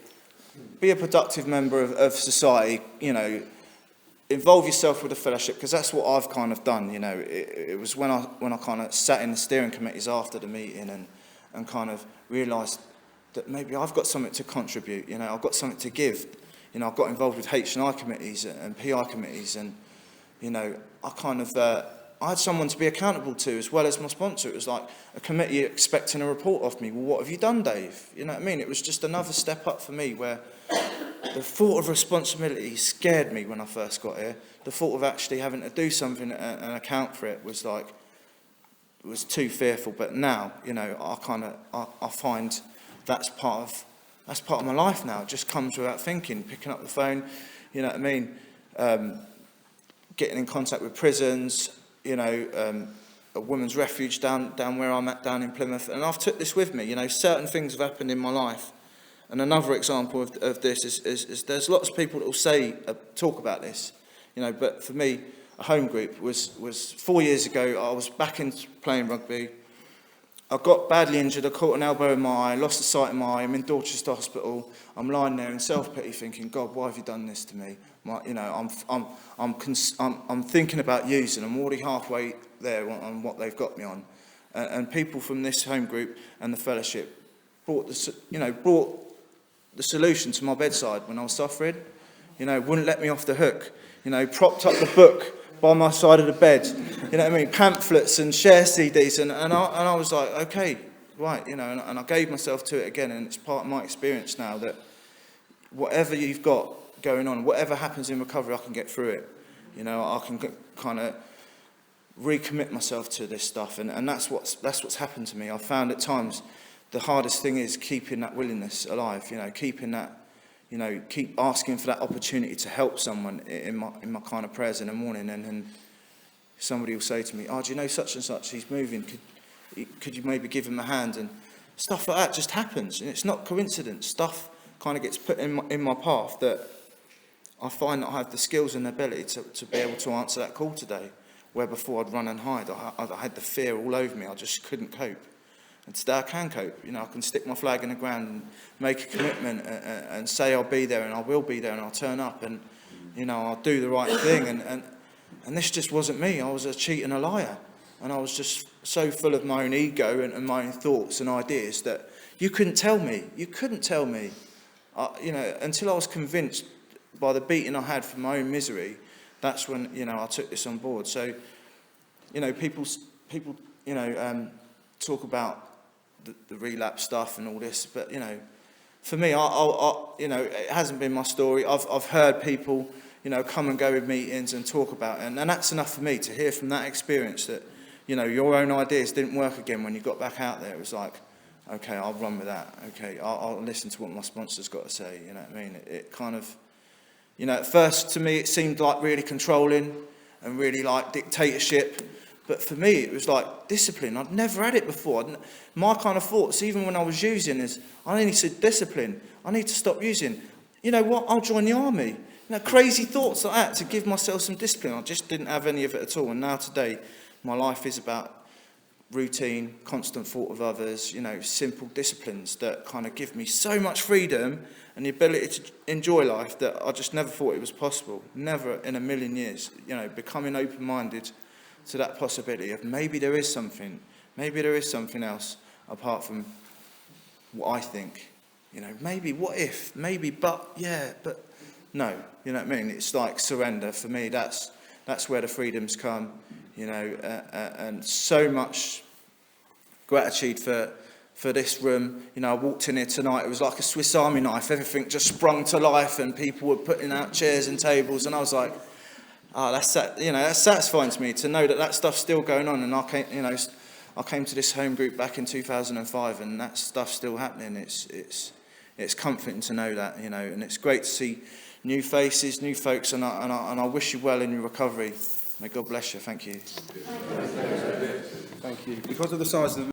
Be a productive member of society, you know. Involve yourself with the fellowship, because that's what I've kind of done, you know. It was when I kind of sat in the steering committees after the meeting and kind of realised that maybe I've got something to contribute, you know, I've got something to give. You know, I've got involved with H&I committees and PI committees, and, you know, I had someone to be accountable to as well as my sponsor. It was like a committee expecting a report off me. Well, what have you done, Dave? You know what I mean? It was just another step up for me, where the thought of responsibility scared me when I first got here. The thought of actually having to do something and account for it was too fearful. But now, you know, I find that's part of my life now. It just comes without thinking. Picking up the phone, you know what I mean? Getting in contact with prisons, you know, a women's refuge down where I'm at, down in Plymouth. And I've took this with me, you know, certain things have happened in my life. And another example of this is there's lots of people that will talk about this, you know, but for me, a home group was 4 years ago. I was back in playing rugby. I got badly injured. I caught an elbow in my eye, lost the sight in my eye. I'm in Dorchester Hospital. I'm lying there in self-pity thinking, God, why have you done this to me? You know, I'm thinking about using. I'm already halfway there on what they've got me on. And people from this home group and the fellowship brought the solution to my bedside when I was suffering. You know, wouldn't let me off the hook. You know, propped up the book by my side of the bed. You know what I mean? Pamphlets and share CDs. And I was like, okay, right, you know, and I gave myself to it again. And it's part of my experience now that whatever you've got, going on. Whatever happens in recovery, I can get through it. You know, I can kind of recommit myself to this stuff, and that's what's happened to me. I've found at times the hardest thing is keeping that willingness alive. You know, keeping that, you know, keep asking for that opportunity to help someone in my kind of prayers in the morning, and somebody will say to me, "Oh, do you know such and such? He's moving. Could you maybe give him a hand?" And stuff like that just happens, and it's not coincidence. Stuff kind of gets put in my path that I find that I have the skills and the ability to be able to answer that call today, where before I'd run and hide. I had the fear all over me. I just couldn't cope. And today I can cope. You know, I can stick my flag in the ground and make a commitment and say I'll be there, and I will be there, and I'll turn up, and, you know, I'll do the right thing. And this just wasn't me. I was a cheat and a liar. And I was just so full of my own ego and my own thoughts and ideas that you couldn't tell me. You couldn't tell me. You know, until I was convinced by the beating I had from my own misery, that's when, you know, I took this on board. So, you know, people, you know, talk about the relapse stuff and all this, but, you know, for me, you know, it hasn't been my story. I've heard people, you know, come and go with meetings and talk about it, and that's enough for me to hear from that experience that, you know, your own ideas didn't work again when you got back out there. It was like, okay, I'll run with that. Okay, I'll listen to what my sponsor's got to say. You know what I mean? It kind of, you know, at first to me it seemed like really controlling and really like dictatorship. But for me it was like discipline. I'd never had it before. My kind of thoughts, even when I was using, is I need to discipline. I need to stop using. You know what? I'll join the army. You know, crazy thoughts like that to give myself some discipline. I just didn't have any of it at all. And now today, my life is about routine, constant thought of others, you know, simple disciplines that kind of give me so much freedom and the ability to enjoy life that I just never thought it was possible. Never in a million years. You know, becoming open-minded to that possibility of maybe there is something else apart from what I think. You know, maybe, what if, maybe, but, yeah, but no. You know what I mean? It's like surrender. For me, that's where the freedoms come. You know, and so much gratitude for this room. You know, I walked in here tonight, it was like a Swiss Army knife. Everything just sprung to life and people were putting out chairs and tables, and I was like, oh, that's satisfying to me to know that stuff's still going on. And I came to this home group back in 2005, and that stuff's still happening. It's comforting to know that, you know, and it's great to see new faces, new folks, and I wish you well in your recovery. May God bless you. Thank you. Thank you. Because of the size of the